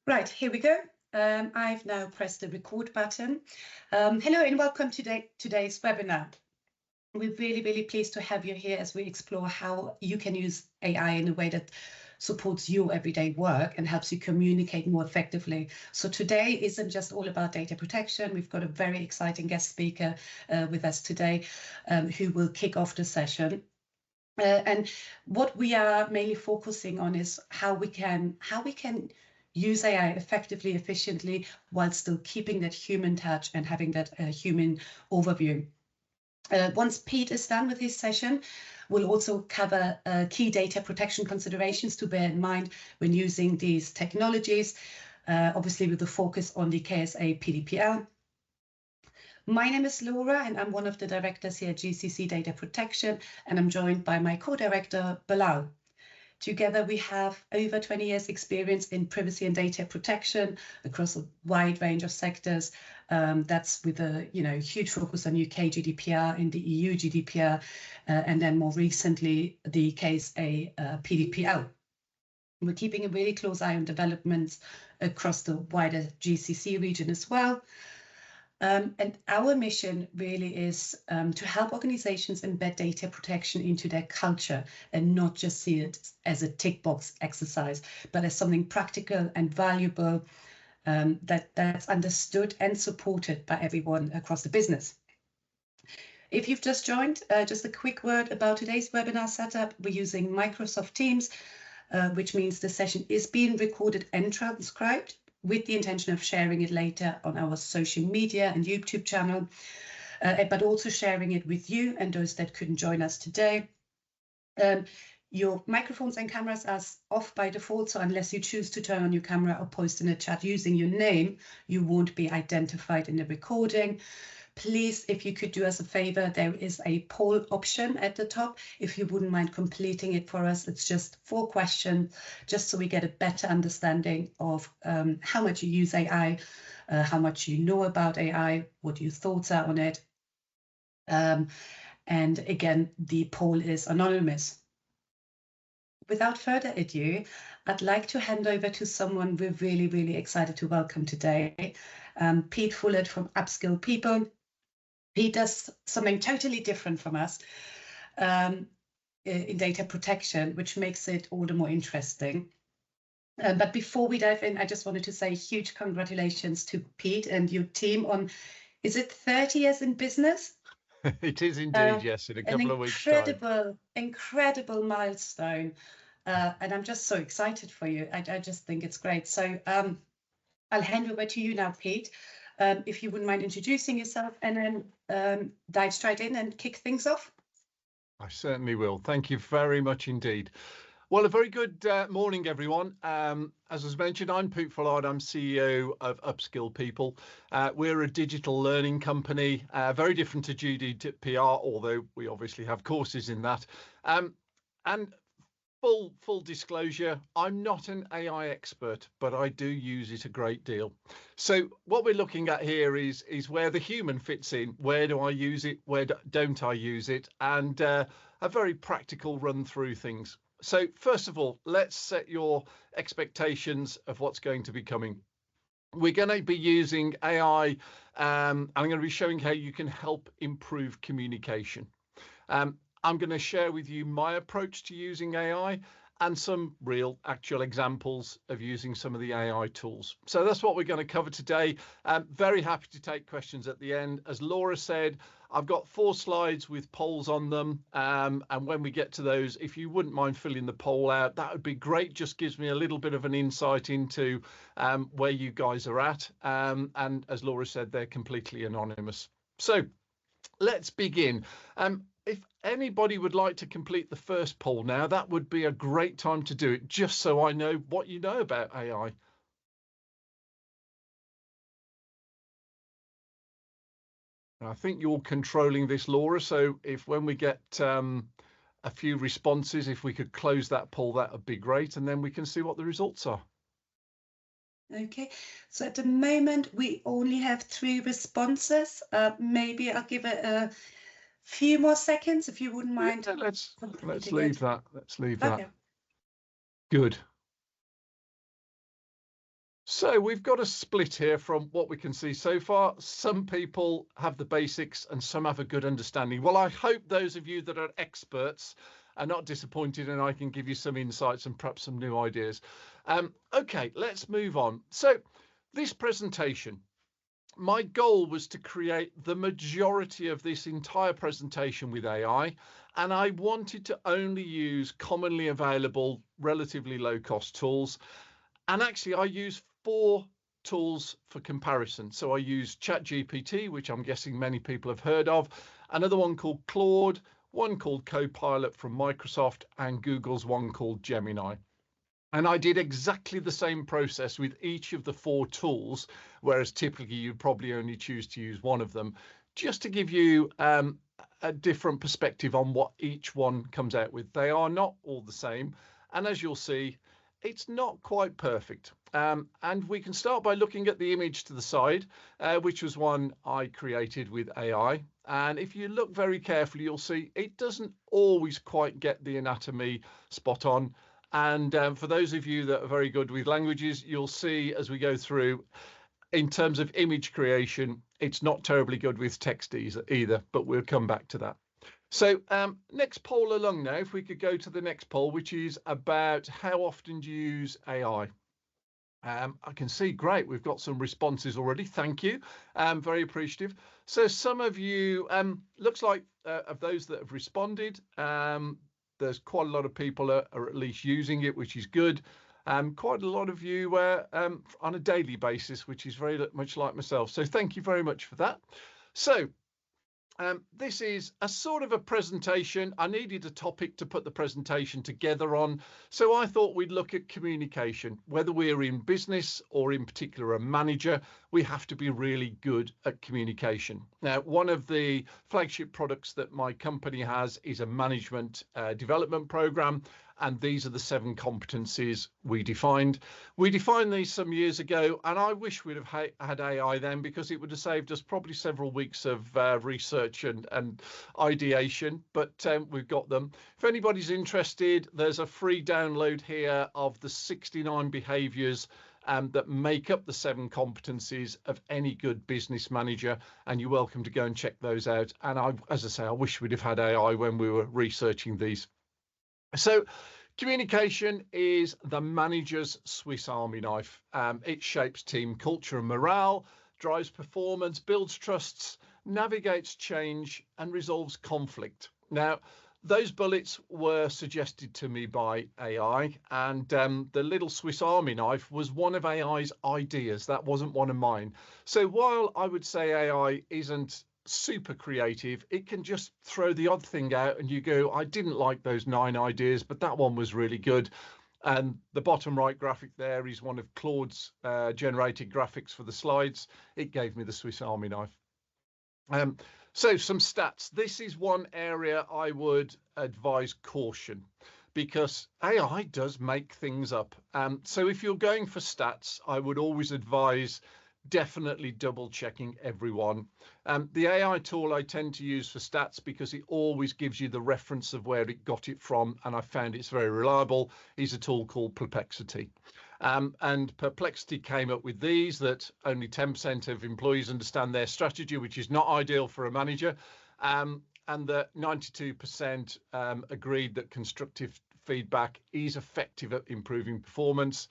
Right, here we go. I've now pressed the record button. Hello and welcome to today's webinar. We're really pleased to have you here as we explore how you can use AI in a way that supports your everyday work and helps you communicate more effectively. So today isn't just all about data protection. We've got a very exciting guest speaker with us today who will kick off the session. And what we are mainly focusing on is how we can use AI effectively, efficiently, while still keeping that human touch and having that human overview. Once Pete is done with his session, we'll also cover key data protection considerations to bear in mind when using these technologies, obviously with the focus on the KSA PDPL. My name is Laura, and I'm one of the directors here at GCC Data Protection, and I'm joined by my co-director, Bilal. Together, we have over 20 years experience in privacy and data protection across a wide range of sectors. That's with a huge focus on UK GDPR and the EU GDPR, and then more recently, the KSA PDPL. We're keeping a really close eye on developments across the wider GCC region as well. And our mission really is to help organizations embed data protection into their culture and not just see it as a tick box exercise, but as something practical and valuable that's understood and supported by everyone across the business. If you've just joined, just a quick word about today's webinar setup. We're using Microsoft Teams, which means the session is being recorded and transcribed, with the intention of sharing it later on our social media and YouTube channel, but also sharing it with you and those that couldn't join us today. Your microphones and cameras are off by default, so unless you choose to turn on your camera or post in a chat using your name, you won't be identified in the recording. Please, if you could do us a favor, there is a poll option at the top. If you wouldn't mind completing it for us, it's just 4 questions, just so we get a better understanding of how much you use AI, how much you know about AI, what your thoughts are on it. And again, the poll is anonymous. Without further ado, I'd like to hand over to someone we're really excited to welcome today, Pete Fullard from Upskill People. He does something totally different from us in data protection, which makes it all the more interesting. But before we dive in, I just wanted to say huge congratulations to Pete and your team on, is it 30 years in business? It is indeed, yes, in a couple of weeks' time. Incredible milestone. And I'm just so excited for you. I just think it's great. So I'll hand over to you now, Pete. If you wouldn't mind introducing yourself and then dive straight in and kick things off. I certainly will. Thank you very much indeed. Well, a very good morning, everyone. As was mentioned, I'm Pete Fullard. I'm CEO of Upskill People. We're a digital learning company, very different to GDPR, although we obviously have courses in that. And full disclosure, I'm not an AI expert, but I do use it a great deal. So what we're looking at here is where the human fits in. Where do I use it? Where don't I use it? And a very practical run through things. So first of all, let's set your expectations of what's going to be coming. We're going to be using AI. I'm going to be showing how you can help improve communication. I'm going to share with you my approach to using AI and some real actual examples of using some of the AI tools. So that's what we're going to cover today. Very happy to take questions at the end. As Laura said, I've got 4 slides with polls on them. And when we get to those, if you wouldn't mind filling the poll out, that would be great. Just gives me a little bit of an insight into where you guys are at. And as Laura said, they're completely anonymous. So let's begin. If anybody would like to complete the first poll now, that would be a great time to do it, just so I know what you know about AI. I think you're controlling this, Laura, so if when we get a few responses, if we could close that poll, that would be great, and then we can see what the results are. Okay, so at the moment we only have 3 responses. Maybe I'll give it a few more seconds, if you wouldn't mind. Yeah, let's leave that. Let's leave that. Okay. Good. So we've got a split here from what we can see so far. Some people have the basics and some have a good understanding. Well, I hope those of you that are experts are not disappointed and I can give you some insights and perhaps some new ideas. Okay, let's move on. So this presentation, my goal was to create the majority of this entire presentation with AI, and I wanted to only use commonly available, relatively low cost tools. And actually I use 4 tools for comparison. So I use ChatGPT, which I'm guessing many people have heard of, another one called Claude, one called Copilot from Microsoft, and Google's one called Gemini. And I did exactly the same process with each of the 4 tools, whereas typically you'd probably only choose to use one of them, just to give you a different perspective on what each one comes out with. They are not all the same. And as you'll see, it's not quite perfect. And we can start by looking at the image to the side, which was one I created with AI. And if you look very carefully, you'll see it doesn't always quite get the anatomy spot on. And for those of you that are very good with languages, you'll see as we go through, in terms of image creation, it's not terribly good with text either, but we'll come back to that. So next poll along now, if we could go to the next poll, which is about how often do you use AI? I can see, great, we've got some responses already. Thank you. Very appreciative. So some of you, looks like of those that have responded, there's quite a lot of people are at least using it, which is good. Quite a lot of you on a daily basis, which is very much like myself. So thank you very much for that. So this is a sort of a presentation. I needed a topic to put the presentation together on. So I thought we'd look at communication. Whether we're in business or in particular a manager, we have to be really good at communication. Now, one of the flagship products that my company has is a management development program. And these are the 7 competencies we defined. We defined these some years ago, and I wish we'd have had AI then, because it would have saved us probably several weeks of research and ideation, but we've got them. If anybody's interested, there's a free download here of the 69 behaviours that make up the 7 competencies of any good business manager, and you're welcome to go and check those out. And as I say, I wish we'd have had AI when we were researching these. So communication is the manager's Swiss Army knife. It shapes team culture and morale, drives performance, builds trusts, navigates change, and resolves conflict. Now, those bullets were suggested to me by AI, and the little Swiss Army knife was one of AI's ideas. That wasn't one of mine. So while I would say AI isn't super creative, it can just throw the odd thing out and you go, I didn't like those 9 ideas, but that one was really good. And the bottom right graphic there is one of Claude's generated graphics for the slides. It gave me the Swiss Army knife. So some stats. This is one area I would advise caution, because AI does make things up. So if you're going for stats, I would always advise definitely double checking everyone. The AI tool I tend to use for stats because it always gives you the reference of where it got it from, and I found it's very reliable, is a tool called Perplexity. And Perplexity came up with these, that only 10% of employees understand their strategy, which is not ideal for a manager, and that 92% agreed that constructive feedback is effective at improving performance.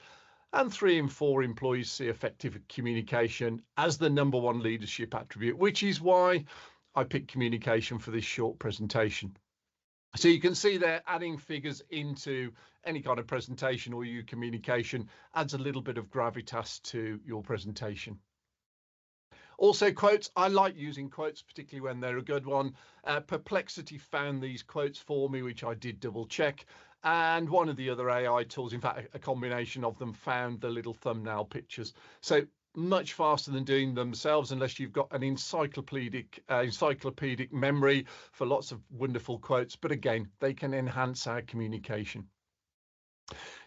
And 3 in 4 employees see effective communication as the #1 leadership attribute, which is why I picked communication for this short presentation. So you can see there, adding figures into any kind of presentation or your communication adds a little bit of gravitas to your presentation. Also, quotes. I like using quotes, particularly when they're a good one. Perplexity found these quotes for me, which I did double check. And one of the other AI tools, in fact, a combination of them, found the little thumbnail pictures. So much faster than doing them themselves, unless you've got an encyclopedic memory for lots of wonderful quotes. But again, they can enhance our communication.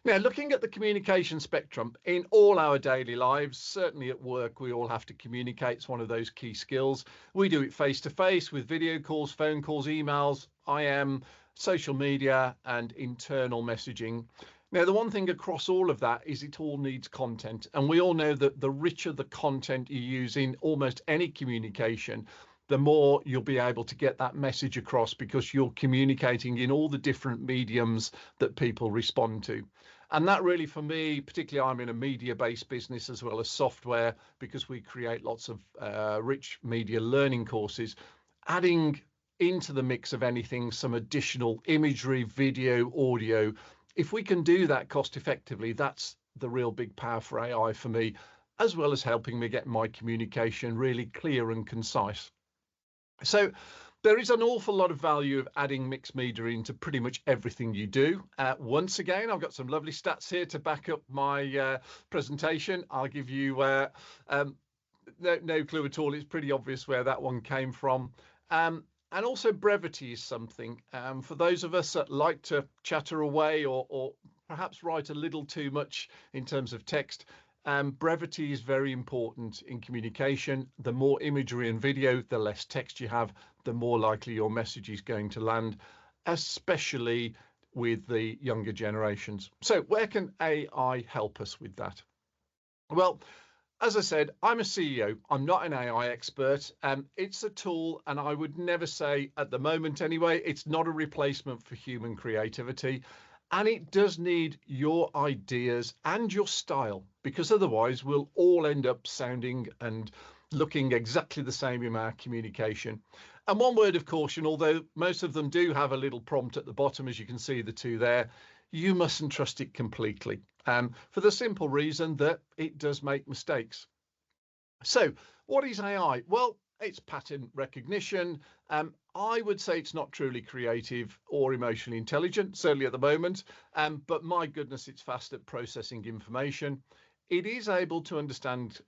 Now, looking at the communication spectrum in all our daily lives, certainly at work, we all have to communicate. It's one of those key skills. We do it face to face with video calls, phone calls, emails, IM, social media, and internal messaging. Now, the one thing across all of that is it all needs content. And we all know that the richer the content you use in almost any communication, the more you'll be able to get that message across, because you're communicating in all the different mediums that people respond to. And that really, for me, particularly, I'm in a media-based business as well as software, because we create lots of rich media learning courses, adding into the mix of anything some additional imagery, video, audio. If we can do that cost effectively, that's the real big power for AI for me, as well as helping me get my communication really clear and concise. So there is an awful lot of value of adding mixed media into pretty much everything you do. Once again, I've got some lovely stats here to back up my presentation. I'll give you no clue at all. It's pretty obvious where that one came from. And also brevity is something. For those of us that like to chatter away or perhaps write a little too much in terms of text, brevity is very important in communication. The more imagery and video, the less text you have, the more likely your message is going to land, especially with the younger generations. So where can AI help us with that? Well, as I said, I'm a CEO. I'm not an AI expert. It's a tool, and I would never say, at the moment anyway, it's not a replacement for human creativity. And it does need your ideas and your style, because otherwise we'll all end up sounding and looking exactly the same in our communication. And one word of caution, although most of them do have a little prompt at the bottom, as you can see the two there, you mustn't trust it completely, for the simple reason that it does make mistakes. So what is AI? Well, it's pattern recognition. I would say it's not truly creative or emotionally intelligent, certainly at the moment, but my goodness, it's fast at processing information. It is able to understand,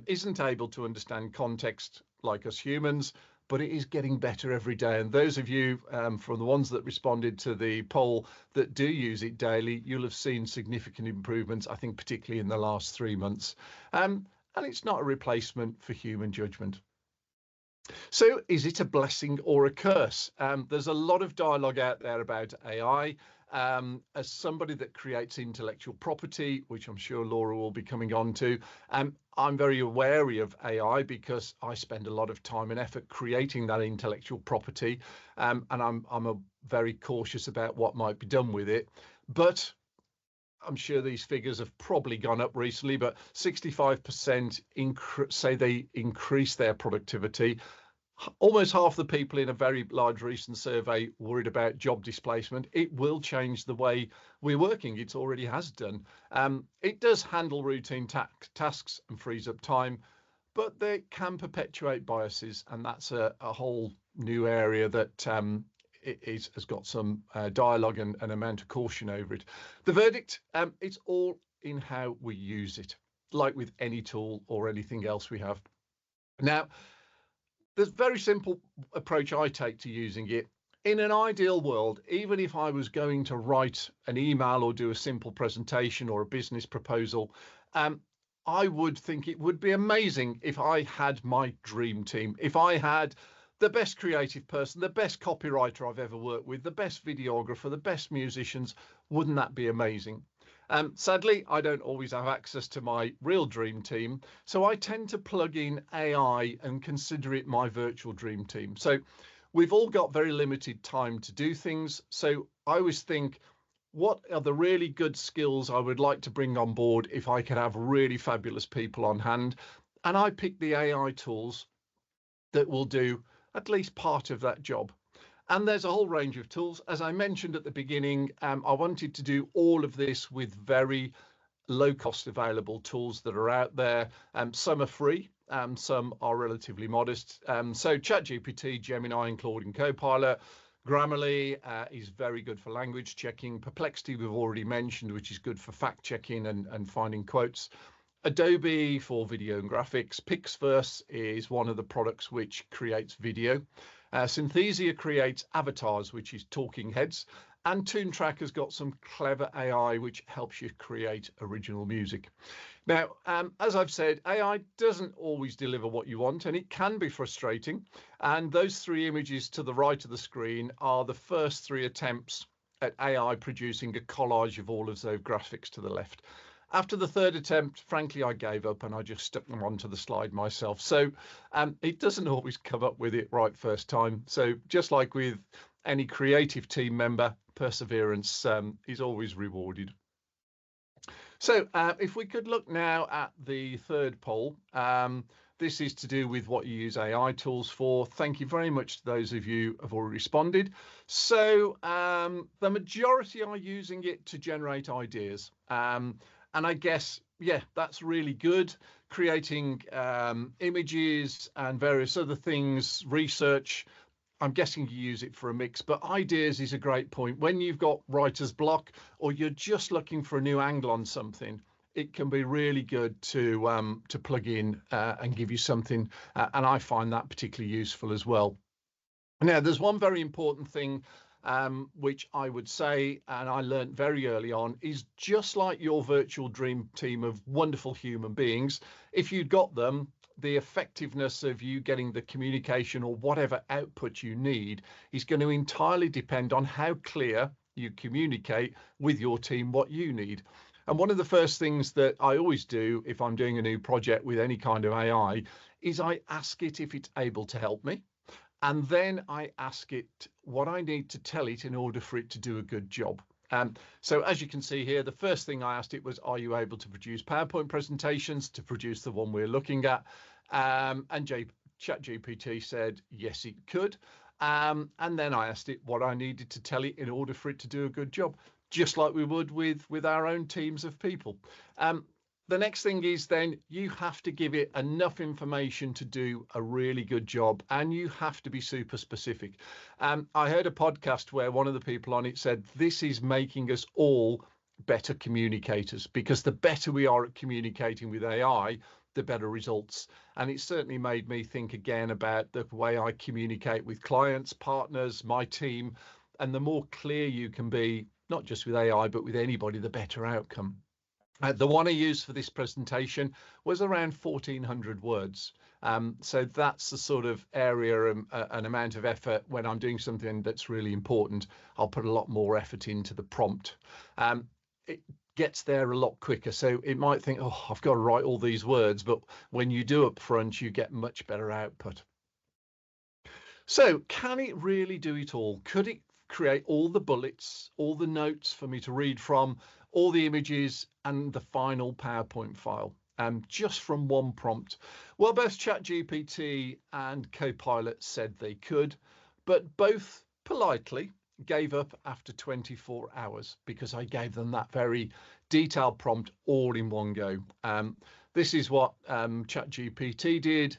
isn't able to understand context like us humans, but it is getting better every day. And those of you from the ones that responded to the poll that do use it daily, you'll have seen significant improvements, I think, particularly in the last 3 months. And it's not a replacement for human judgment. So is it a blessing or a curse? There's a lot of dialogue out there about AI. As somebody that creates intellectual property, which I'm sure Laura will be coming on to, I'm very wary of AI because I spend a lot of time and effort creating that intellectual property, and I'm very cautious about what might be done with it. But I'm sure these figures have probably gone up recently, but 65% say they increase their productivity. Almost half the people in a very large recent survey worried about job displacement. It will change the way we're working. It already has done. It does handle routine tasks and frees up time, but they can perpetuate biases, and that's a whole new area that has got some dialogue and an amount of caution over it. The verdict, it's all in how we use it, like with any tool or anything else we have. Now, there's a very simple approach I take to using it. In an ideal world, even if I was going to write an email or do a simple presentation or a business proposal, I would think it would be amazing if I had my dream team, if I had the best creative person, the best copywriter I've ever worked with, the best videographer, the best musicians. Wouldn't that be amazing? Sadly, I don't always have access to my real dream team, so I tend to plug in AI and consider it my virtual dream team. So we've all got very limited time to do things. So I always think, what are the really good skills I would like to bring on board if I could have really fabulous people on hand? And I pick the AI tools that will do at least part of that job. And there's a whole range of tools. As I mentioned at the beginning, I wanted to do all of this with very low cost available tools that are out there. Some are free, some are relatively modest. So ChatGPT, Gemini, and Claude and Copilot. Grammarly is very good for language checking. Perplexity we've already mentioned, which is good for fact checking and finding quotes. Adobe for video and graphics. Pixverse is one of the products which creates video. Synthesia creates avatars, which is talking heads. And Toontrack has got some clever AI which helps you create original music. Now, as I've said, AI doesn't always deliver what you want, and it can be frustrating. And those three images to the right of the screen are the first three attempts at AI producing a collage of all of those graphics to the left. After the third attempt, frankly, I gave up and I just stuck them onto the slide myself. So it doesn't always come up with it right first time. So just like with any creative team member, perseverance is always rewarded. So if we could look now at the third poll, this is to do with what you use AI tools for. Thank you very much to those of you who have already responded. So the majority are using it to generate ideas. And I guess, yeah, that's really good. Creating images and various other things, research. I'm guessing you use it for a mix, but ideas is a great point. When you've got writer's block or you're just looking for a new angle on something, it can be really good to plug in and give you something. And I find that particularly useful as well. Now, there's one very important thing which I would say, and I learned very early on, is just like your virtual dream team of wonderful human beings, if you've got them, the effectiveness of you getting the communication or whatever output you need is going to entirely depend on how clear you communicate with your team what you need. And one of the first things that I always do if I'm doing a new project with any kind of AI is I ask it if it's able to help me. And then I ask it what I need to tell it in order for it to do a good job. So as you can see here, the first thing I asked it was, are you able to produce PowerPoint presentations to produce the one we're looking at? And ChatGPT said, yes, it could. And then I asked it what I needed to tell it in order for it to do a good job, just like we would with our own teams of people. The next thing is then you have to give it enough information to do a really good job, and you have to be super specific. I heard a podcast where one of the people on it said, this is making us all better communicators, because the better we are at communicating with AI, the better results. And it certainly made me think again about the way I communicate with clients, partners, my team, and the more clear you can be, not just with AI, but with anybody, the better outcome. The one I used for this presentation was around 1,400 words. So that's the sort of area and amount of effort when I'm doing something that's really important. I'll put a lot more effort into the prompt. It gets there a lot quicker. So it might think, oh, I've got to write all these words. But when you do up front, you get much better output. So can it really do it all? Could it create all the bullets, all the notes for me to read from, all the images and the final PowerPoint file, just from one prompt? Well, both ChatGPT and Copilot said they could, but both politely gave up after 24 hours because I gave them that very detailed prompt all in one go. This is what ChatGPT did.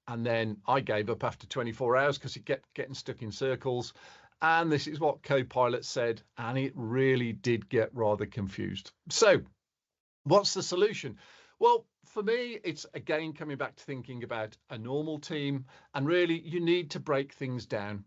And then I gave up after 24 hours because it kept getting stuck in circles. And this is what Copilot said, and it really did get rather confused. So what's the solution? Well, for me, it's again coming back to thinking about a normal team, and really you need to break things down,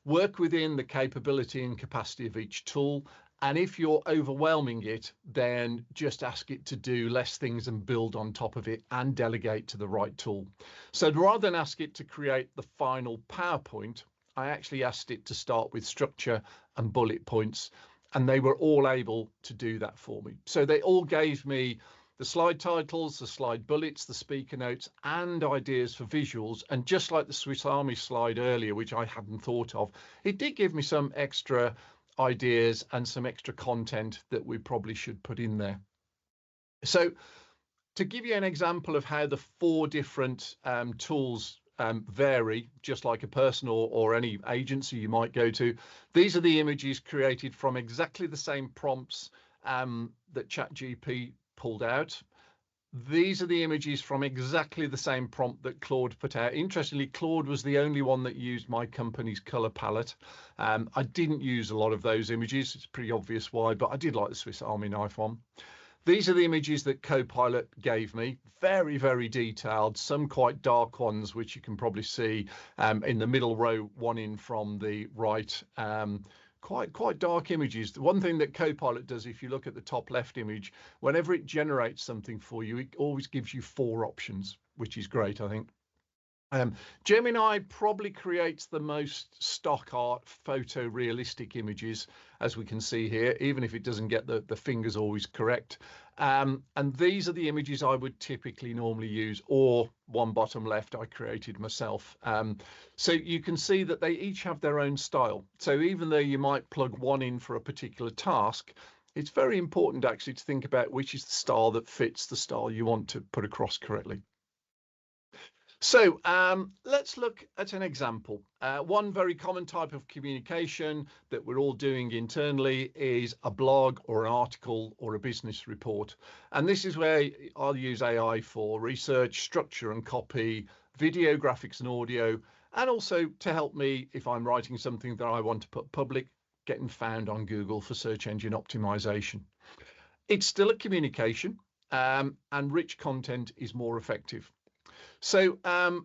work within the capability and capacity of each tool. And if you're overwhelming it, then just ask it to do less things and build on top of it and delegate to the right tool. So rather than ask it to create the final PowerPoint, I actually asked it to start with structure and bullet points, and they were all able to do that for me. So they all gave me the slide titles, the slide bullets, the speaker notes, and ideas for visuals. And just like the Swiss Army slide earlier, which I hadn't thought of, it did give me some extra ideas and some extra content that we probably should put in there. So to give you an example of how the 4 different tools vary, just like a person or any agency you might go to, these are the images created from exactly the same prompts that ChatGPT pulled out. These are the images from exactly the same prompt that Claude put out. Interestingly, Claude was the only one that used my company's color palette. I didn't use a lot of those images. It's pretty obvious why, but I did like the Swiss Army knife one. These are the images that Copilot gave me. Very, very detailed, some quite dark ones, which you can probably see in the middle row, one in from the right. Quite dark images. The one thing that Copilot does, if you look at the top left image, whenever it generates something for you, it always gives you 4 options, which is great, I think. Gemini probably creates the most stock art photorealistic images, as we can see here, even if it doesn't get the fingers always correct. And these are the images I would typically normally use, or one bottom left I created myself. So you can see that they each have their own style. So even though you might plug one in for a particular task, it's very important actually to think about which is the style that fits the style you want to put across correctly. So let's look at an example. One very common type of communication that we're all doing internally is a blog or an article or a business report. And this is where I'll use AI for research, structure and copy, video, graphics and audio, and also to help me if I'm writing something that I want to put public, getting found on Google for search engine optimization. It's still a communication, and rich content is more effective. So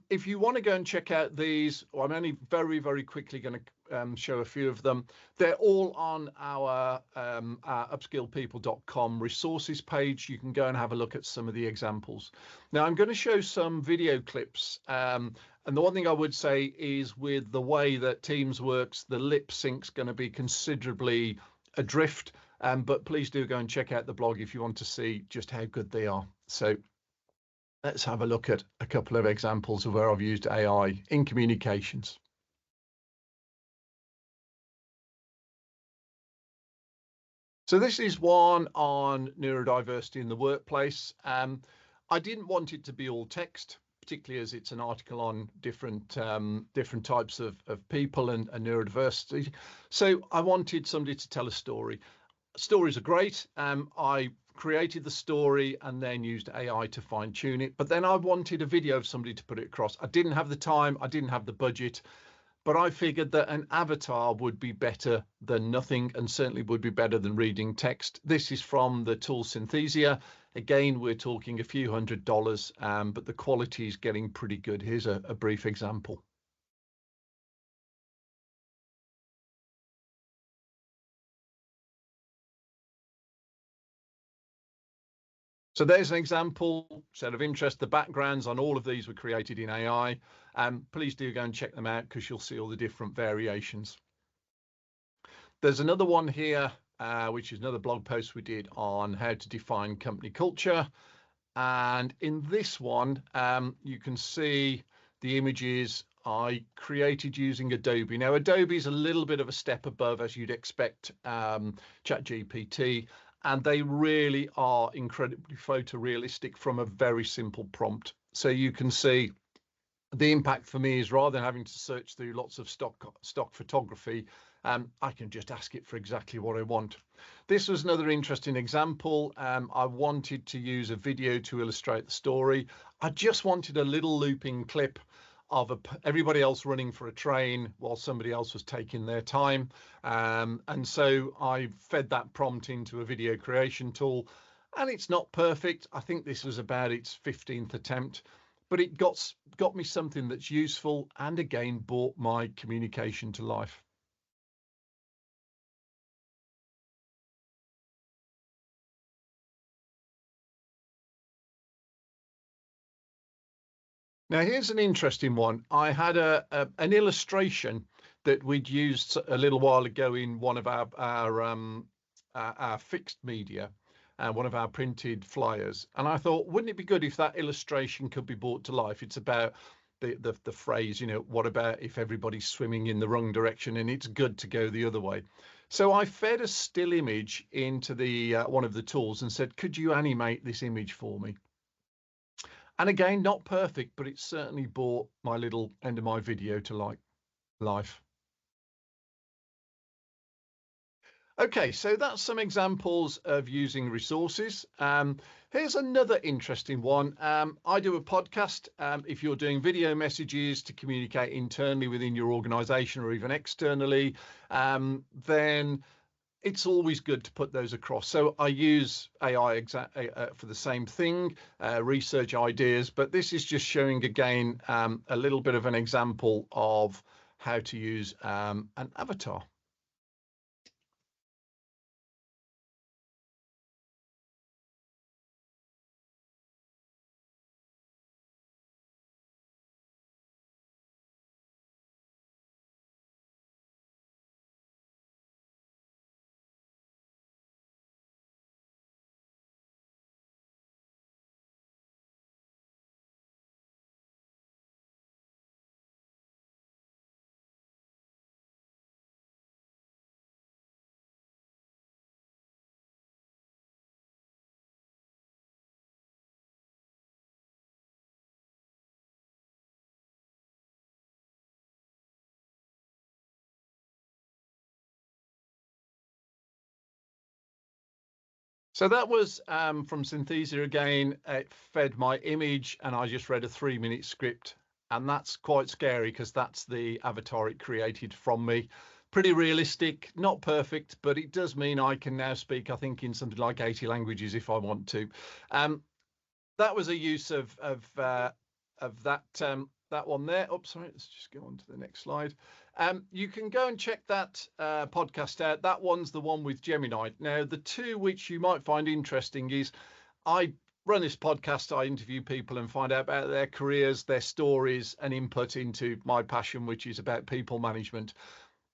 if you want to go and check out these, I'm only very, very quickly going to show a few of them. They're all on our upskillpeople.com resources page. You can go and have a look at some of the examples. Now, I'm going to show some video clips. And the one thing I would say is with the way that Teams works, the lip sync's going to be considerably adrift. But please do go and check out the blog if you want to see just how good they are. So let's have a look at a couple of examples of where I've used AI in communications. So this is one on neurodiversity in the workplace. I didn't want it to be all text, particularly as it's an article on different types of people and neurodiversity. So I wanted somebody to tell a story. Stories are great. I created the story and then used AI to fine tune it. But then I wanted a video of somebody to put it across. I didn't have the time, I didn't have the budget, but I figured that an avatar would be better than nothing and certainly would be better than reading text. This is from the tool Synthesia. Again, we're talking a few $100s, but the quality is getting pretty good. Here's a brief example. So there's an example, set of interest. The backgrounds on all of these were created in AI. Please do go and check them out because you'll see all the different variations. There's another one here, which is another blog post we did on how to define company culture. And in this one, you can see the images I created using Adobe. Now, Adobe is a little bit of a step above, as you'd expect, ChatGPT. And they really are incredibly photorealistic from a very simple prompt. So you can see the impact for me is rather than having to search through lots of stock photography, I can just ask it for exactly what I want. This was another interesting example. I wanted to use a video to illustrate the story. I just wanted a little looping clip of everybody else running for a train while somebody else was taking their time. And so I fed that prompt into a video creation tool, and it's not perfect. I think this was about its 15th attempt, but it got me something that's useful and again brought my communication to life. Now, here's an interesting one. I had an illustration that we'd used a little while ago in one of our fixed media, one of our printed flyers. And I thought, wouldn't it be good if that illustration could be brought to life? It's about the phrase, you know, what about if everybody's swimming in the wrong direction and it's good to go the other way? So I fed a still image into the one of the tools and said, could you animate this image for me? And again, not perfect, but it certainly brought my little end of my video to life. Okay, so that's some examples of using resources. Here's another interesting one. I do a podcast. If you're doing video messages to communicate internally within your organization or even externally, then it's always good to put those across. So I use AI for the same thing, research ideas, but this is just showing again a little bit of an example of how to use an avatar. So that was from Synthesia again. It fed my image and I just read a 3-minute script. And that's quite scary because that's the avatar it created from me. Pretty realistic, not perfect, but it does mean I can now speak, I think, in something like 80 languages if I want to. That was a use of that that one there. Oops, sorry, let's just go on to the next slide. You can go and check that podcast out. That one's the one with Gemini. Now, the two which you might find interesting is I run this podcast. I interview people and find out about their careers, their stories, and input into my passion, which is about people management.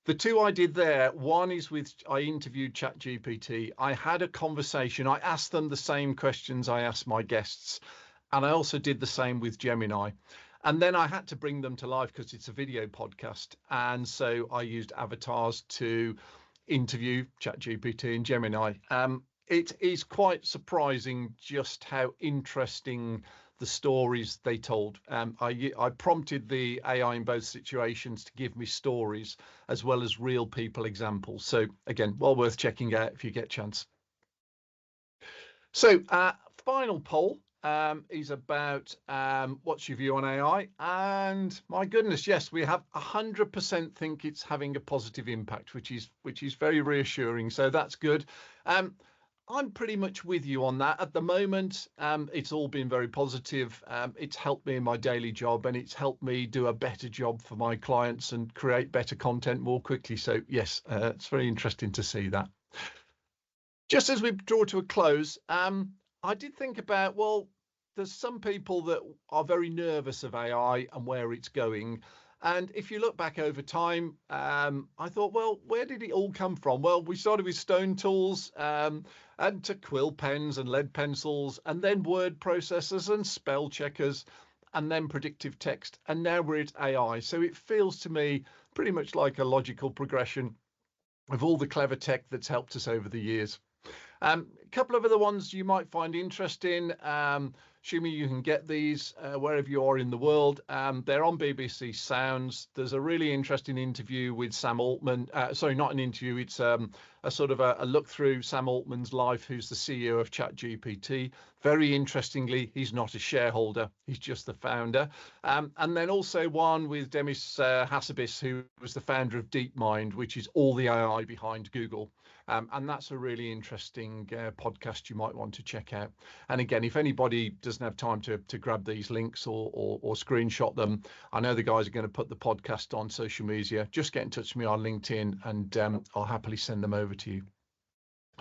The two I did there, one is with, I interviewed ChatGPT. I had a conversation. I asked them the same questions I asked my guests. And I also did the same with Gemini. And then I had to bring them to life because it's a video podcast. And so I used avatars to interview ChatGPT and Gemini. It is quite surprising just how interesting the stories they told. I prompted the AI in both situations to give me stories as well as real people examples. So again, well worth checking out if you get a chance. So final poll is about what's your view on AI? And my goodness, yes, we have 100% think it's having a positive impact, which is very reassuring. So that's good. I'm pretty much with you on that. At the moment, it's all been very positive. It's helped me in my daily job and it's helped me do a better job for my clients and create better content more quickly. So yes, it's very interesting to see that. Just as we draw to a close, I did think about, well, there's some people that are very nervous of AI and where it's going. And if you look back over time, I thought, well, where did it all come from? Well, we started with stone tools and to quill pens and lead pencils, and then word processors and spell checkers, and then predictive text. And now we're at AI. So it feels to me pretty much like a logical progression of all the clever tech that's helped us over the years. A couple of other ones you might find interesting. Assuming you can get these wherever you are in the world. They're on BBC Sounds. There's a really interesting interview with Sam Altman. Sorry, not an interview. It's a sort of a look through Sam Altman's life, who's the CEO of ChatGPT. Very interestingly, he's not a shareholder. He's just the founder. And then also one with Demis Hassabis, who was the founder of DeepMind, which is all the AI behind Google. And that's a really interesting podcast you might want to check out. And again, if anybody doesn't have time to grab these links or screenshot them, I know the guys are going to put the podcast on social media. Just get in touch with me on LinkedIn and I'll happily send them over to you.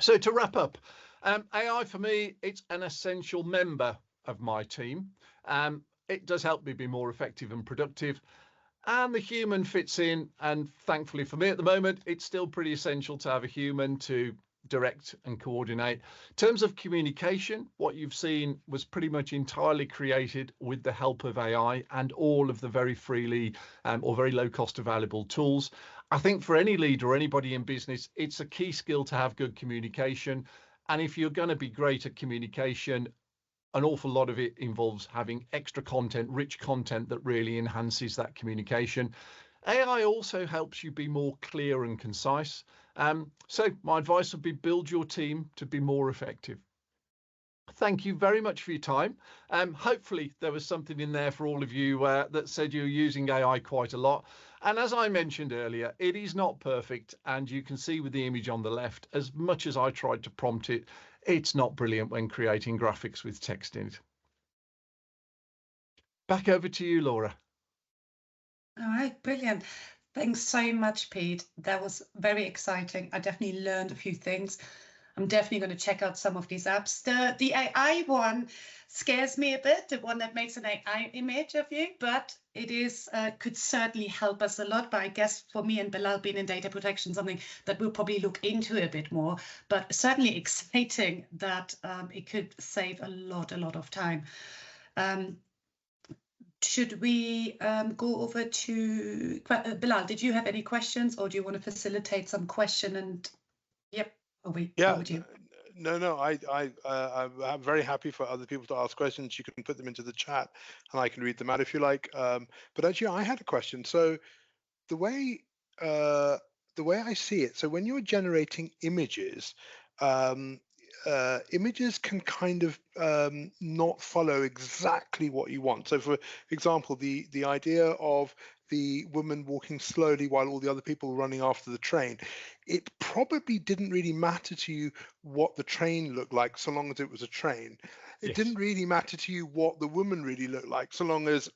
So to wrap up, AI for me, it's an essential member of my team. It does help me be more effective and productive. And the human fits in, and thankfully for me at the moment, it's still pretty essential to have a human to direct and coordinate. In terms of communication, what you've seen was pretty much entirely created with the help of AI and all of the very freely or very low cost available tools. I think for any leader or anybody in business, it's a key skill to have good communication. And if you're going to be great at communication, an awful lot of it involves having extra content, rich content that really enhances that communication. AI also helps you be more clear and concise. So my advice would be build your team to be more effective. Thank you very much for your time. Hopefully there was something in there for all of you that said you're using AI quite a lot. And as I mentioned earlier, it is not perfect. And you can see with the image on the left, as much as I tried to prompt it, it's not brilliant when creating graphics with text in it. Back over to you, Laura. All right, brilliant. Thanks so much, Pete. That was very exciting. I definitely learned a few things. I'm definitely going to check out some of these apps. The AI one scares me a bit, the one that makes an AI image of you, but it is could certainly help us a lot. But I guess for me and Bilal being in data protection, something that we'll probably look into a bit more, but certainly exciting that it could save a lot of time. Should we go over to Bilal? Did you have any questions, or do you want to facilitate some question? And yep, over to you. No, I'm very happy for other people to ask questions. You can put them into the chat and I can read them out if you like. But actually, I had a question. So the way I see it, so when you're generating images, images can kind of not follow exactly what you want. So, for example, the idea of the woman walking slowly while all the other people were running after the train, it probably didn't really matter to you what the train looked like, so long as it was a train. It Yes. didn't really matter to you what the woman really looked like, so long as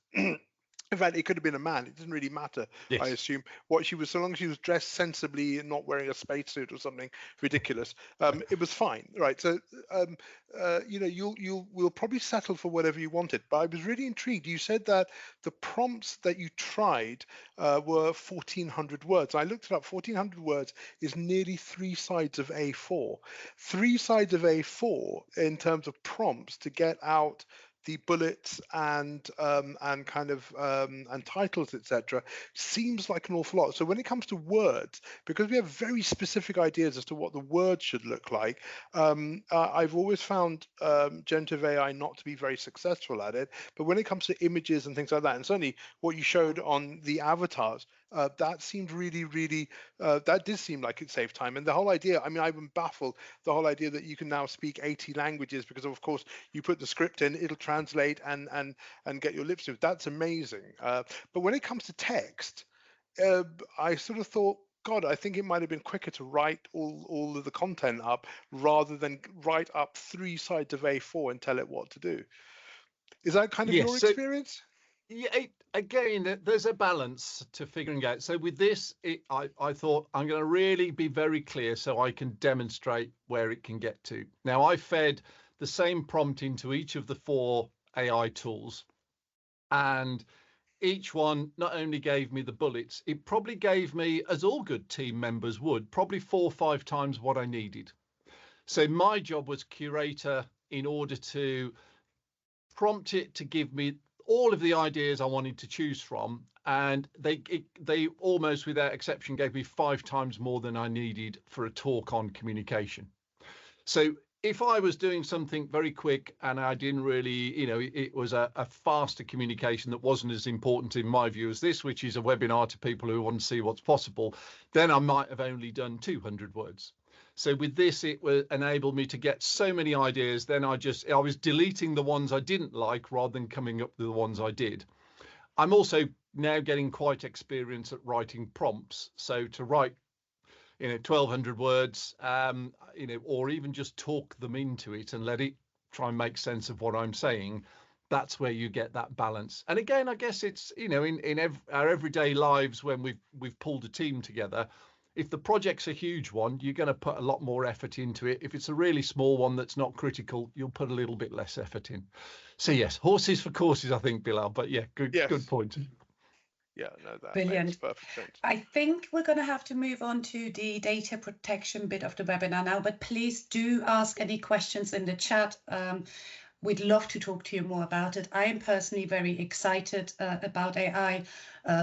in fact, it could have been a man. It didn't really matter, Yes. I assume. What she was, so long as she was dressed sensibly and not wearing a spacesuit or something ridiculous, it was fine, right? So, you know, we'll probably settle for whatever you wanted. But I was really intrigued. You said that the prompts that you tried were 1,400 words. I looked it up. 1,400 words is nearly 3 sides of A4. 3 sides of A4 in terms of prompts to get out the bullets and kind of and titles, etc., seems like an awful lot. So when it comes to words, because we have very specific ideas as to what the word should look like, I've always found generative AI not to be very successful at it. But when it comes to images and things like that, and certainly what you showed on the avatars, that seemed really, that did seem like it saved time. And the whole idea, I mean, I've been baffled, the whole idea that you can now speak 80 languages because, of course, you put the script in, it'll translate and get your lips moved. That's amazing. But when it comes to text, I sort of thought, God, I think it might have been quicker to write all of the content up rather than write up 3 sides of A4 and tell it what to do. Is that kind of your experience? Yeah, again, there's a balance to figuring out. So with this, I thought I'm going to really be very clear so I can demonstrate where it can get to. Now, I fed the same prompt into each of the 4 AI tools, and each one not only gave me the bullets, it probably gave me, as all good team members would, probably 4 or 5 times what I needed. So my job was curator in order to prompt it to give me all of the ideas I wanted to choose from, and they almost without exception gave me 5 times more than I needed for a talk on communication. So if I was doing something very quick and I didn't really, you know, it was a faster communication that wasn't as important in my view as this, which is a webinar to people who want to see what's possible, then I might have only done 200 words. So with this, it will enable me to get so many ideas. Then I was deleting the ones I didn't like rather than coming up with the ones I did. I'm also now getting quite experienced at writing prompts. So to write, 1,200 words, or even just talk them into it and let it try and make sense of what I'm saying. That's where you get that balance. And again, I guess it's, in our everyday lives when we've pulled a team together, if the project's a huge one, you're going to put a lot more effort into it. If it's a really small one that's not critical, you'll put a little bit less effort in. So yes, horses for courses, I think, Bilal. But yeah, good point. Yeah, no, that Brilliant. makes perfect sense. I think we're going to have to move on to the data protection bit of the webinar now, but please do ask any questions in the chat. We'd love to talk to you more about it. I am personally very excited about AI.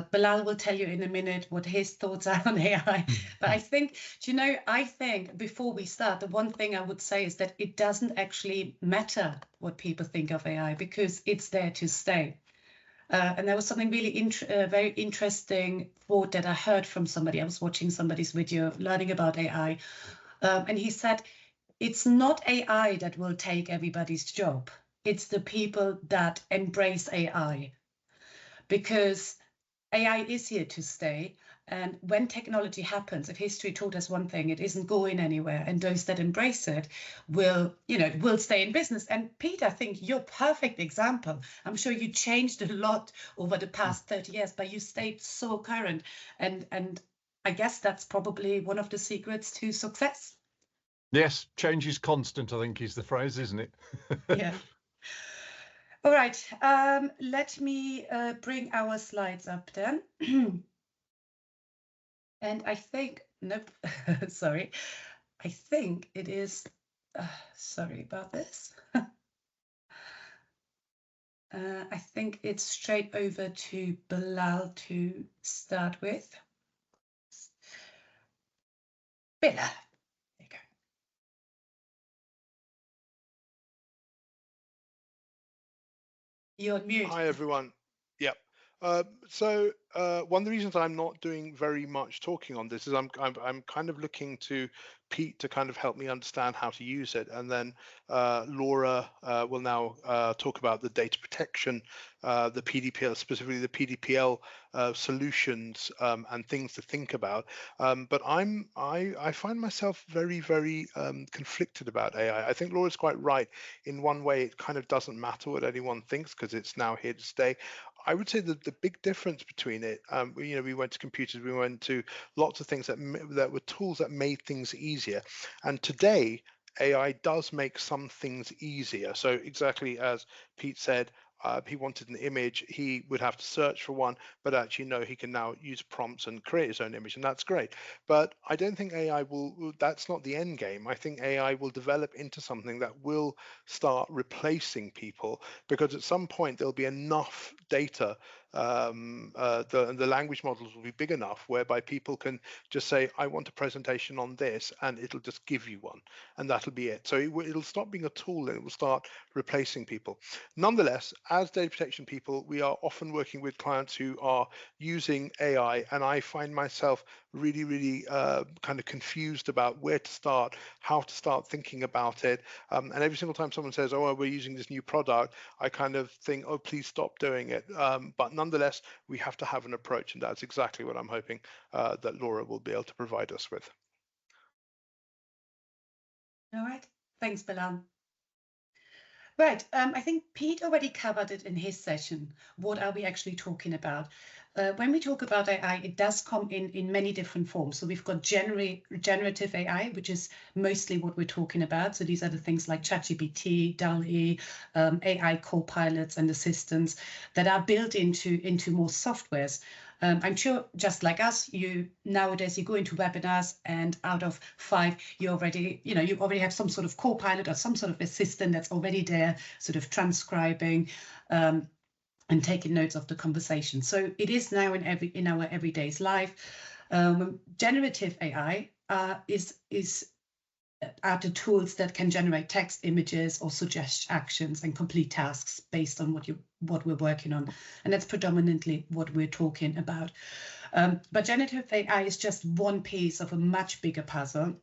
Bilal will tell you in a minute what his thoughts are on AI. But I think before we start, the one thing I would say is that it doesn't actually matter what people think of AI because it's there to stay. And there was something really very interesting quote that I heard from somebody. I was watching somebody's video learning about AI, and he said, it's not AI that will take everybody's job. It's the people that embrace AI, because AI is here to stay. And when technology happens, if history taught us one thing, it isn't going anywhere. And those that embrace it will stay in business. And Pete, I think you're a perfect example. I'm sure you changed a lot over the past 30 years, but you stayed so current. And I guess that's probably one of the secrets to success. Yes, change is constant, I think is the phrase, isn't it? Yeah. All right, let me bring our slides up then. And I think, nope, sorry. I think it is, sorry about this. I think it's straight over to Bilal to start with. Bilal, there you go. You're on mute. Hi, everyone. Yep. So one of the reasons I'm not doing very much talking on this is I'm kind of looking to Pete to kind of help me understand how to use it, and then Laura will now talk about the data protection, the PDPL, specifically the PDPL solutions and things to think about. But I find myself very, very conflicted about AI. I think Laura's quite right. In one way, it kind of doesn't matter what anyone thinks because it's now here to stay. I would say that the big difference between it, we went to computers, we went to lots of things that were tools that made things easier. And today, AI does make some things easier. So exactly as Pete said, he wanted an image, he would have to search for one, but actually no, he can now use prompts and create his own image, and that's great. But I don't think AI that's not the end game. I think AI will develop into something that will start replacing people, because at some point there'll be enough data, the language models will be big enough whereby people can just say, I want a presentation on this, and it'll just give you one, and that'll be it. So it'll stop being a tool and it will start replacing people. Nonetheless, as data protection people, we are often working with clients who are using AI, and I find myself really, really kind of confused about where to start, how to start thinking about it. And every single time someone says, oh, we're using this new product, I kind of think, oh, please stop doing it. But nonetheless, we have to have an approach, and that's exactly what I'm hoping that Laura will be able to provide us with. All right, thanks, Bilal. Right, I think Pete already covered it in his session. What are we actually talking about? When we talk about AI, it does come in many different forms. So we've got generative AI, which is mostly what we're talking about. So these are the things like ChatGPT, DALL-E, AI co-pilots and assistants that are built into more softwares. I'm sure, just like us, nowadays you go into webinars, and out of 5, you already have some sort of co-pilot or some sort of assistant that's already there, sort of transcribing and taking notes of the conversation. So it is now in our everyday's life. Generative AI are the tools that can generate text, images, or suggest actions and complete tasks based on what we're working on. And that's predominantly what we're talking about. But generative AI is just one piece of a much bigger puzzle.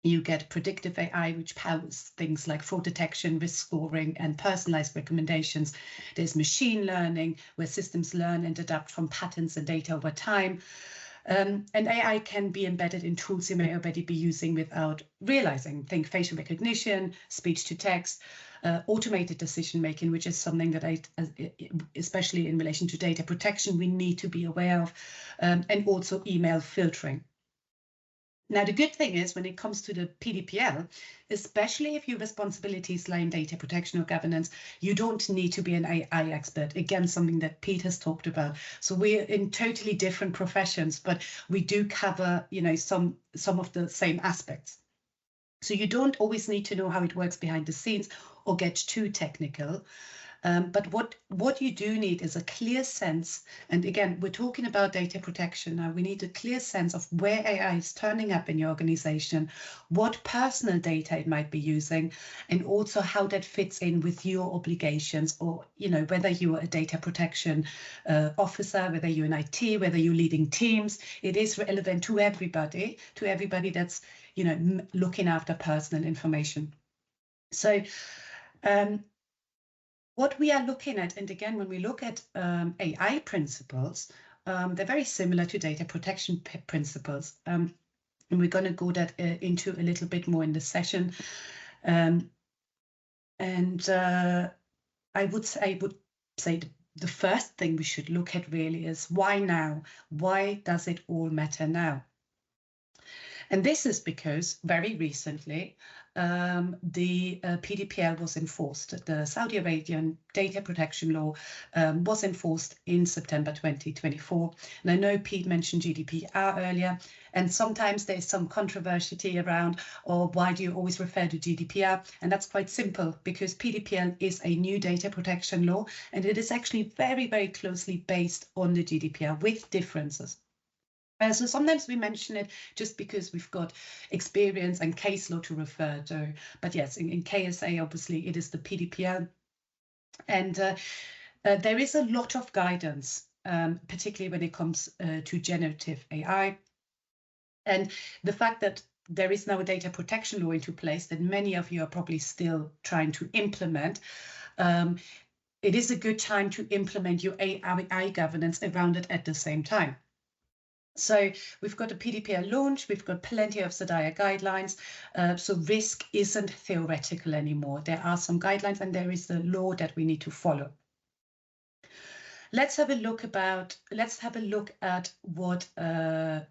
You get predictive AI, which powers things like fraud detection, risk scoring, and personalized recommendations. There's machine learning, where systems learn and adapt from patterns and data over time. And AI can be embedded in tools you may already be using without realizing. Think facial recognition, speech to text, automated decision making, which is something that especially in relation to data protection, we need to be aware of, and also email filtering. Now, the good thing is when it comes to the PDPL, especially if your responsibilities lie in data protection or governance, you don't need to be an AI expert. Again, something that Pete has talked about. So we're in totally different professions, but we do cover, some of the same aspects. So you don't always need to know how it works behind the scenes or get too technical. But what you do need is a clear sense, and again, we're talking about data protection now. We need a clear sense of where AI is turning up in your organization, what personal data it might be using, and also how that fits in with your obligations, or whether you are a data protection officer, whether you're in IT, whether you're leading teams. It is relevant to everybody that's looking after personal information. So what we are looking at, and again, when we look at AI principles, they're very similar to data protection principles. And we're going to go into a little bit more in the session. I would say the first thing we should look at really is why now? Why does it all matter now? And this is because very recently, the PDPL was enforced. The Saudi Arabian data protection law was enforced in September 2024. And I know Pete mentioned GDPR earlier, and sometimes there's some controversy around, or why do you always refer to GDPR? And that's quite simple, because PDPL is a new data protection law, and it is actually very, very closely based on the GDPR with differences. So sometimes we mention it just because we've got experience and case law to refer to. But yes, in KSA, obviously, it is the PDPL. And there is a lot of guidance, particularly when it comes to generative AI. And the fact that there is now a data protection law into place that many of you are probably still trying to implement. It is a good time to implement your AI governance around it at the same time. So we've got a PDPL launch, we've got plenty of SDAIA guidelines, so risk isn't theoretical anymore. There are some guidelines and there is the law that we need to follow. Let's have a look at what the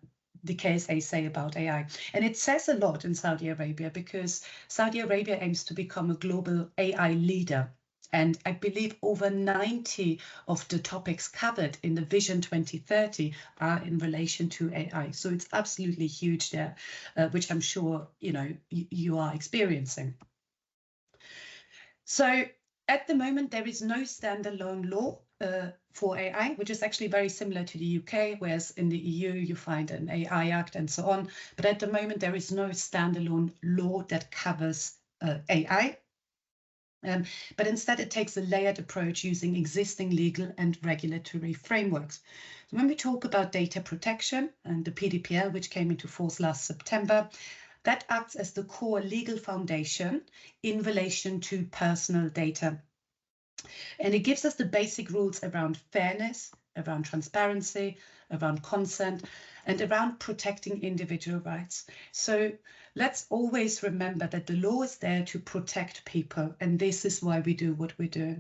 KSA say about AI. And it says a lot in Saudi Arabia because Saudi Arabia aims to become a global AI leader. And I believe over 90 of the topics covered in the Vision 2030 are in relation to AI. So it's absolutely huge there, which I'm sure you are experiencing. So at the moment, there is no standalone law for AI, which is actually very similar to the UK, whereas in the EU you find an AI Act and so on. But at the moment, there is no standalone law that covers AI. But instead, it takes a layered approach using existing legal and regulatory frameworks. So when we talk about data protection and the PDPL, which came into force last September, that acts as the core legal foundation in relation to personal data. And it gives us the basic rules around fairness, around transparency, around consent, and around protecting individual rights. So let's always remember that the law is there to protect people, and this is why we do what we do.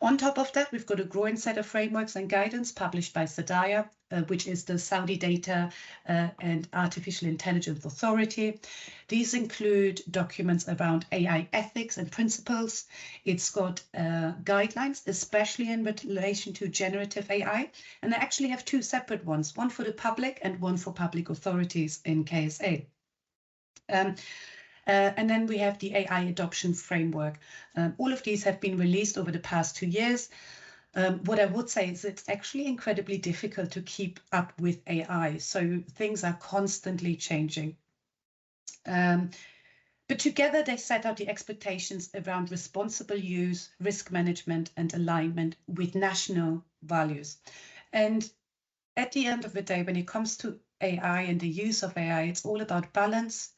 On top of that, we've got a growing set of frameworks and guidance published by SDAIA, which is the Saudi Data and Artificial Intelligence Authority. These include documents around AI ethics and principles. It's got guidelines, especially in relation to generative AI. And I actually have two separate ones, one for the public and one for public authorities in KSA. And then we have the AI adoption framework. All of these have been released over the past 2 years. What I would say is it's actually incredibly difficult to keep up with AI. So things are constantly changing. But together they set out the expectations around responsible use, risk management, and alignment with national values. And at the end of the day, when it comes to AI and the use of AI, it's all about balance,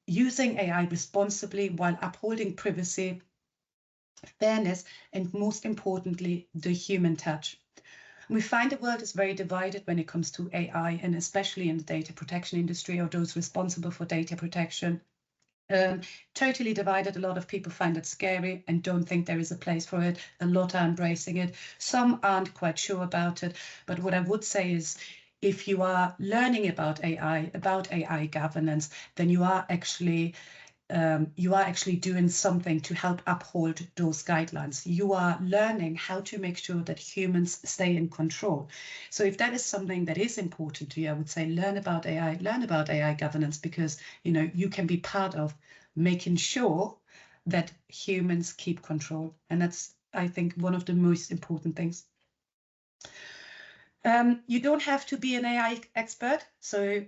using AI responsibly while upholding privacy, fairness, and most importantly, the human touch. We find the world is very divided when it comes to AI, and especially in the data protection industry or those responsible for data protection. Totally divided. A lot of people find it scary and don't think there is a place for it. A lot are embracing it. Some aren't quite sure about it. But what I would say is, if you are learning about AI governance, then you are actually doing something to help uphold those guidelines. You are learning how to make sure that humans stay in control. So if that is something that is important to you, I would say learn about AI governance, because you can be part of making sure that humans keep control. And that's, I think, one of the most important things. You don't have to be an AI expert. So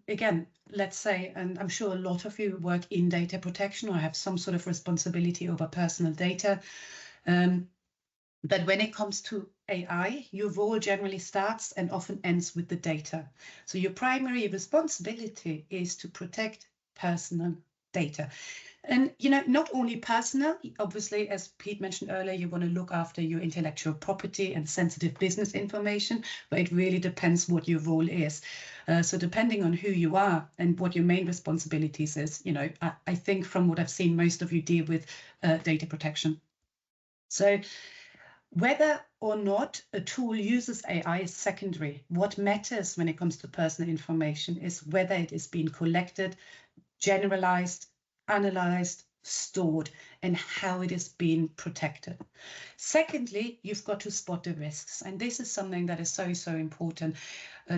again, let's say, and I'm sure a lot of you work in data protection or have some sort of responsibility over personal data. But when it comes to AI, your role generally starts and often ends with the data. So your primary responsibility is to protect personal data. And, not only personal, obviously, as Pete mentioned earlier, you want to look after your intellectual property and sensitive business information, but it really depends what your role is. So depending on who you are and what your main responsibilities is, I think from what I've seen, most of you deal with data protection. So whether or not a tool uses AI is secondary. What matters when it comes to personal information is whether it is being collected, generalized, analyzed, stored, and how it is being protected. Secondly, you've got to spot the risks. And this is something that is so, so important.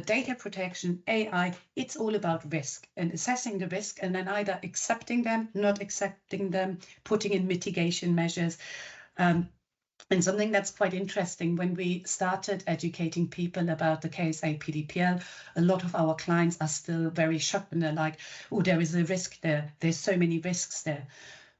Data protection, AI, it's all about risk and assessing the risk and then either accepting them, not accepting them, putting in mitigation measures. And something that's quite interesting, when we started educating people about the KSA PDPL, a lot of our clients are still very shocked and they're like, oh, there is a risk there. There's so many risks there.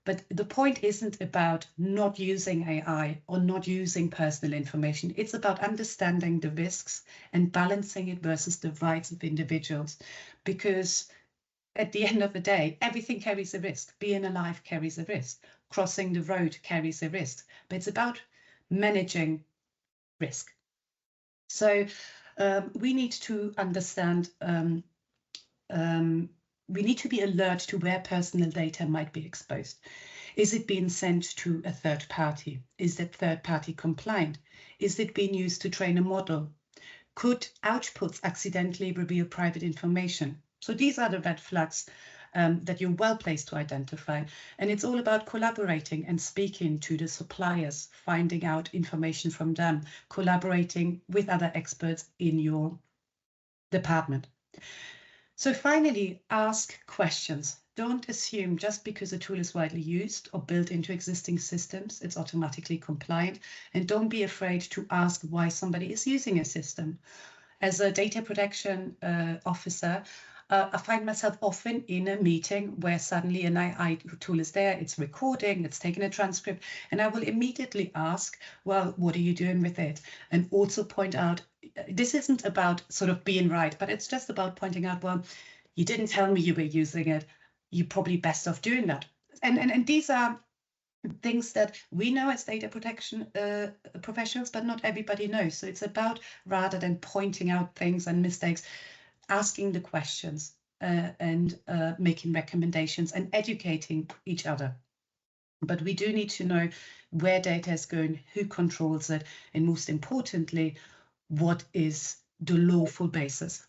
But the point isn't about not using AI or not using personal information. It's about understanding the risks and balancing it versus the rights of individuals. Because at the end of the day, everything carries a risk. Being alive carries a risk. Crossing the road carries a risk. But it's about managing risk. So we need to understand, we need to be alert to where personal data might be exposed. Is it being sent to a third party? Is that third party compliant? Is it being used to train a model? Could outputs accidentally reveal private information? So these are the red flags that you're well placed to identify. And it's all about collaborating and speaking to the suppliers, finding out information from them, collaborating with other experts in your department. So finally, ask questions. Don't assume just because a tool is widely used or built into existing systems, it's automatically compliant. And don't be afraid to ask why somebody is using a system. As a data protection officer, I find myself often in a meeting where suddenly an AI tool is there, it's recording, it's taking a transcript, and I will immediately ask, well, what are you doing with it? And also point out, this isn't about sort of being right, but it's just about pointing out, well, you didn't tell me you were using it. You're probably best off doing that. And these are things that we know as data protection professionals, but not everybody knows. So it's about, rather than pointing out things and mistakes, asking the questions and making recommendations and educating each other. But we do need to know where data is going, who controls it, and most importantly, what is the lawful basis.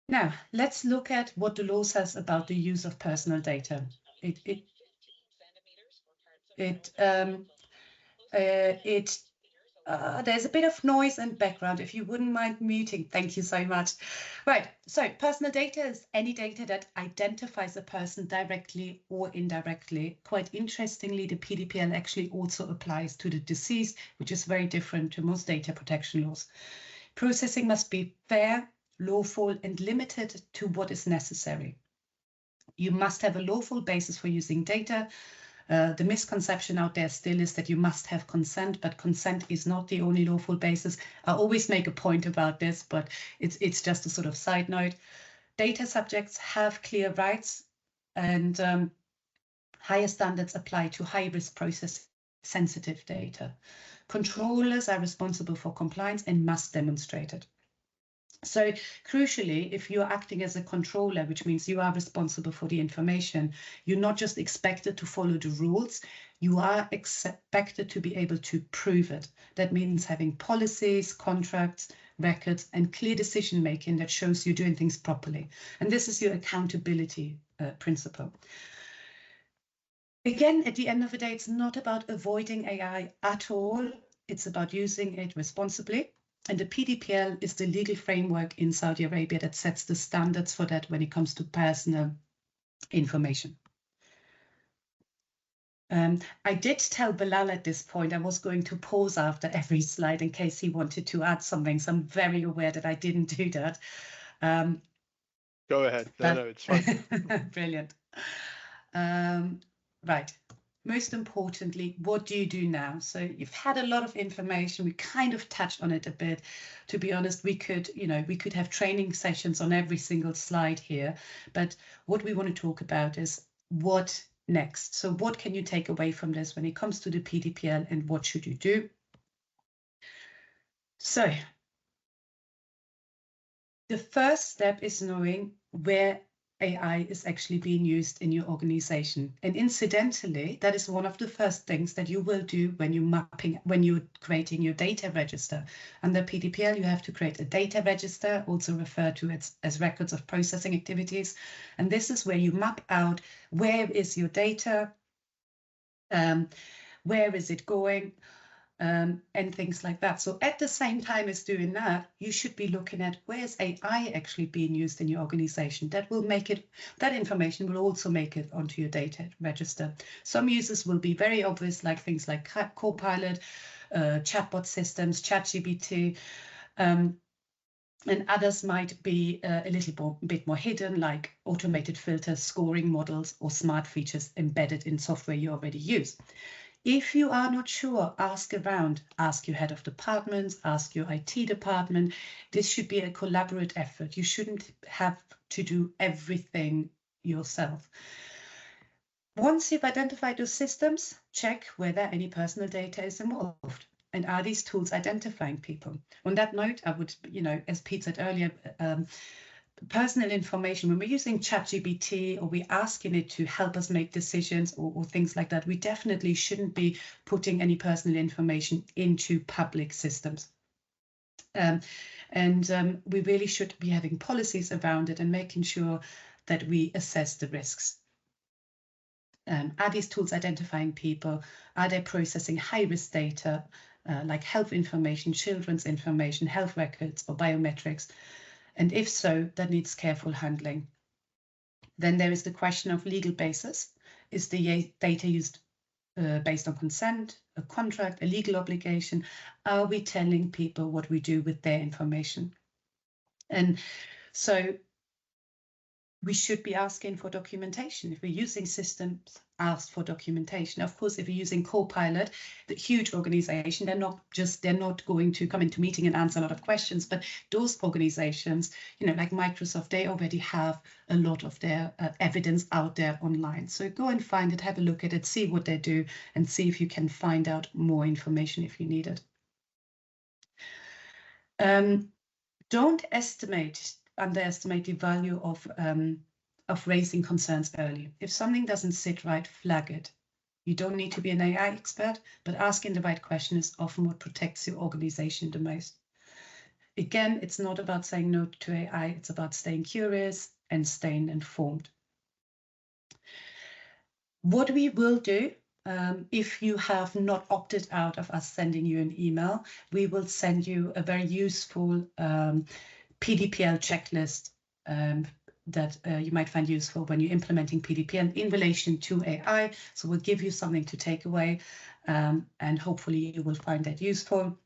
Now, let's look at what the law says about the use of personal data. There's a bit of noise and background. If you wouldn't mind muting, thank you so much. Right, so personal data is any data that identifies a person directly or indirectly. Quite interestingly, the PDPL actually also applies to the deceased, which is very different to most data protection laws. Processing must be fair, lawful, and limited to what is necessary. You must have a lawful basis for using data. The misconception out there still is that you must have consent, but consent is not the only lawful basis. I always make a point about this, but it's just a sort of side note. Data subjects have clear rights, and higher standards apply to high-risk process sensitive data. Controllers are responsible for compliance and must demonstrate it. So crucially, if you're acting as a controller, which means you are responsible for the information, you're not just expected to follow the rules, you are expected to be able to prove it. That means having policies, contracts, records, and clear decision-making that shows you're doing things properly. And this is your accountability principle. Again, at the end of the day, it's not about avoiding AI at all. It's about using it responsibly. And the PDPL is the legal framework in Saudi Arabia that sets the standards for that when it comes to personal information. I did tell Bilal at this point I was going to pause after every slide in case he wanted to add something. So I'm very aware that I didn't do that. Go ahead. No, it's fine. Brilliant. Right. Most importantly, what do you do now? So you've had a lot of information. We kind of touched on it a bit. To be honest, we could have training sessions on every single slide here. But what we want to talk about is what next. So what can you take away from this when it comes to the PDPL, and what should you do? So the first step is knowing where AI is actually being used in your organization. And incidentally, that is one of the first things that you will do when you're creating your data register. Under PDPL, you have to create a data register, also referred to as records of processing activities. And this is where you map out where is your data, where is it going, and things like that. So at the same time as doing that, you should be looking at where's AI actually being used in your organization. That will make it, that information will also make it onto your data register. Some uses will be very obvious, like things like Copilot, chatbot systems, ChatGPT, and others might be a little bit more hidden, like automated filters, scoring models, or smart features embedded in software you already use. If you are not sure, ask around, ask your head of departments, ask your IT department. This should be a collaborative effort. You shouldn't have to do everything yourself. Once you've identified those systems, check whether any personal data is involved. And are these tools identifying people? On that note, I would, as Pete said earlier, personal information, when we're using ChatGPT or we're asking it to help us make decisions or things like that, we definitely shouldn't be putting any personal information into public systems. We really should be having policies around it and making sure that we assess the risks. Are these tools identifying people? Are they processing high-risk data like health information, children's information, health records, or biometrics? And if so, that needs careful handling. Then there is the question of legal basis. Is the data used based on consent, a contract, a legal obligation? Are we telling people what we do with their information? And so we should be asking for documentation. If we're using systems, ask for documentation. Of course, if you're using Copilot, the huge organization, they're not going to come into meeting and answer a lot of questions, but those organizations, like Microsoft, they already have a lot of their evidence out there online. So go and find it, have a look at it, see what they do, and see if you can find out more information if you need it. Don't underestimate the value of raising concerns early. If something doesn't sit right, flag it. You don't need to be an AI expert, but asking the right question is often what protects your organization the most. Again, it's not about saying no to AI, it's about staying curious and staying informed. What we will do, if you have not opted out of us sending you an email, we will send you a very useful PDPL checklist that you might find useful when you're implementing PDPL in relation to AI. So we'll give you something to take away, and hopefully you will find that useful.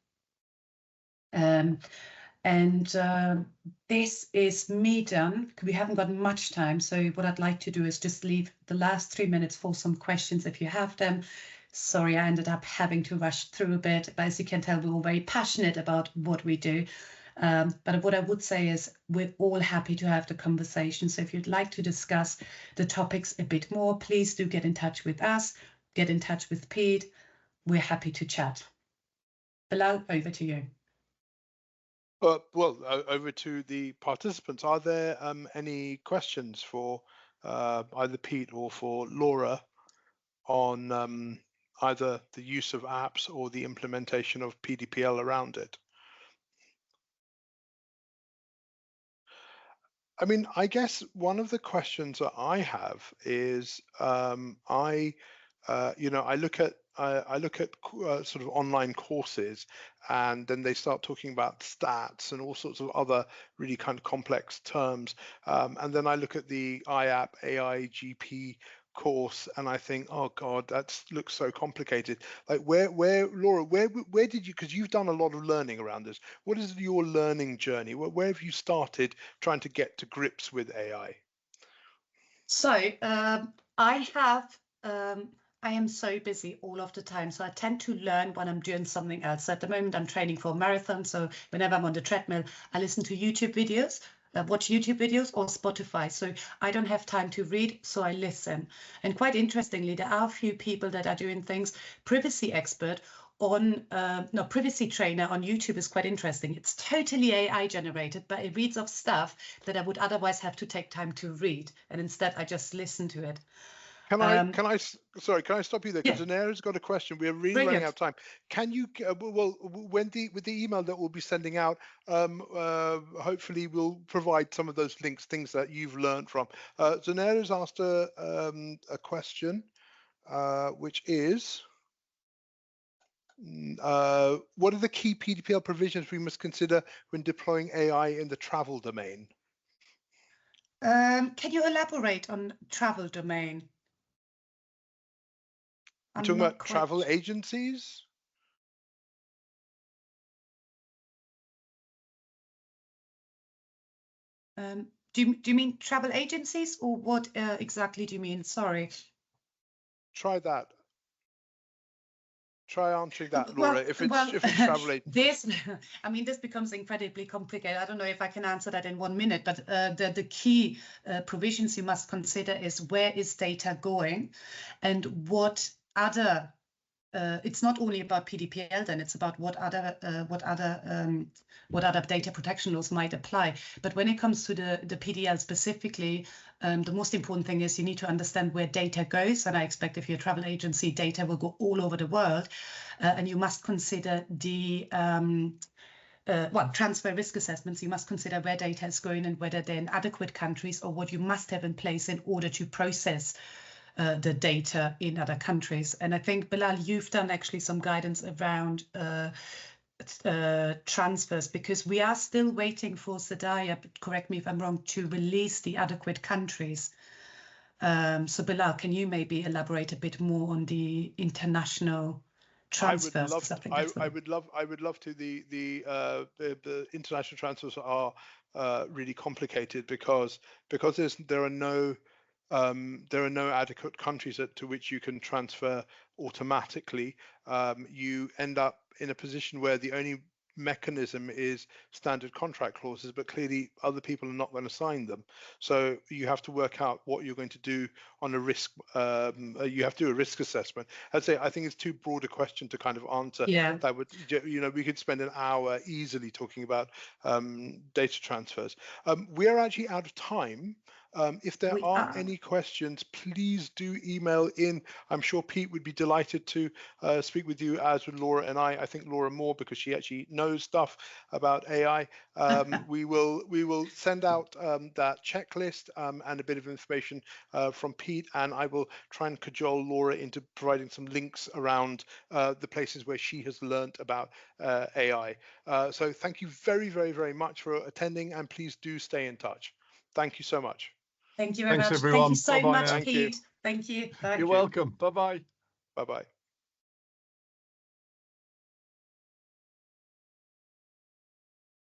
This is me done. We haven't got much time, so what I'd like to do is just leave the last 3 minutes for some questions if you have them. Sorry, I ended up having to rush through a bit, but as you can tell, we're all very passionate about what we do. But what I would say is we're all happy to have the conversation. So if you'd like to discuss the topics a bit more, please do get in touch with us, get in touch with Pete. We're happy to chat. Bilal, over to you. Over to the participants. Are there any questions for either Pete or for Laura on either the use of apps or the implementation of PDPL around it? I mean, I guess one of the questions that I have is I look at sort of online courses, and then they start talking about stats and all sorts of other really kind of complex terms. And then I look at the IAP AIGP course, and I think, oh God, that looks so complicated. Like Laura, where did you, because you've done a lot of learning around this, what is your learning journey? Where have you started trying to get to grips with AI? So I am so busy all of the time, so I tend to learn when I'm doing something else. So at the moment, I'm training for a marathon, so whenever I'm on the treadmill, I listen to YouTube videos, watch YouTube videos or Spotify. So I don't have time to read, so I listen. And quite interestingly, there are a few people that are doing things. Privacy expert on privacy trainer on YouTube is quite interesting. It's totally AI generated, but it reads off stuff that I would otherwise have to take time to read, and instead I just listen to it. Can I stop you there? Because Zanera's got a question. We're really running out of time. Can you, with the email that we'll be sending out, hopefully we'll provide some of those links, things that you've learned from. Zanera's asked a question, which is, what are the key PDPL provisions we must consider when deploying AI in the travel domain? Can you elaborate on travel domain? We're talking about travel agencies? Do you mean travel agencies, or what exactly do you mean? Sorry. Try that. Try answering that, Well, Laura. If it's travel agent. this becomes incredibly complicated. I don't know if I can answer that in 1 minute, but the key provisions you must consider is where is data going, and what other. It's not only about PDPL, then it's about what other data protection laws might apply. But when it comes to the PDL specifically, the most important thing is you need to understand where data goes. And I expect if you're a travel agency, data will go all over the world, and you must consider the transfer risk assessments. You must consider where data is going and whether they're in adequate countries, or what you must have in place in order to process the data in other countries. And I think, Bilal, you've done actually some guidance around transfers, because we are still waiting for SDAIA, but correct me if I'm wrong, to release the adequate countries. So Bilal, can you maybe elaborate a bit more on the international transfers? I would love to. The international transfers are really complicated because there are no adequate countries to which you can transfer automatically. You end up in a position where the only mechanism is standard contract clauses, but clearly other people are not going to sign them. So you have to work out what you're going to do on a risk. You have to do a risk assessment. I think it's too broad a question to kind of answer. Yeah. That would, we could spend an hour easily talking about data transfers. We are actually out of time. If there are any questions, please do email in. I'm sure Pete would be delighted to speak with you, as would Laura and I. I think Laura more, because she actually knows stuff about AI. We will send out that checklist and a bit of information from Pete, and I will try and cajole Laura into providing some links around the places where she has learnt about AI. So thank you very, very, very much for attending, and please do stay in touch. Thank you so much. Thank you very much. Everyone. Thank you so much, now. Pete. Thank you. Bye. You're welcome. Bye-bye. Bye-bye.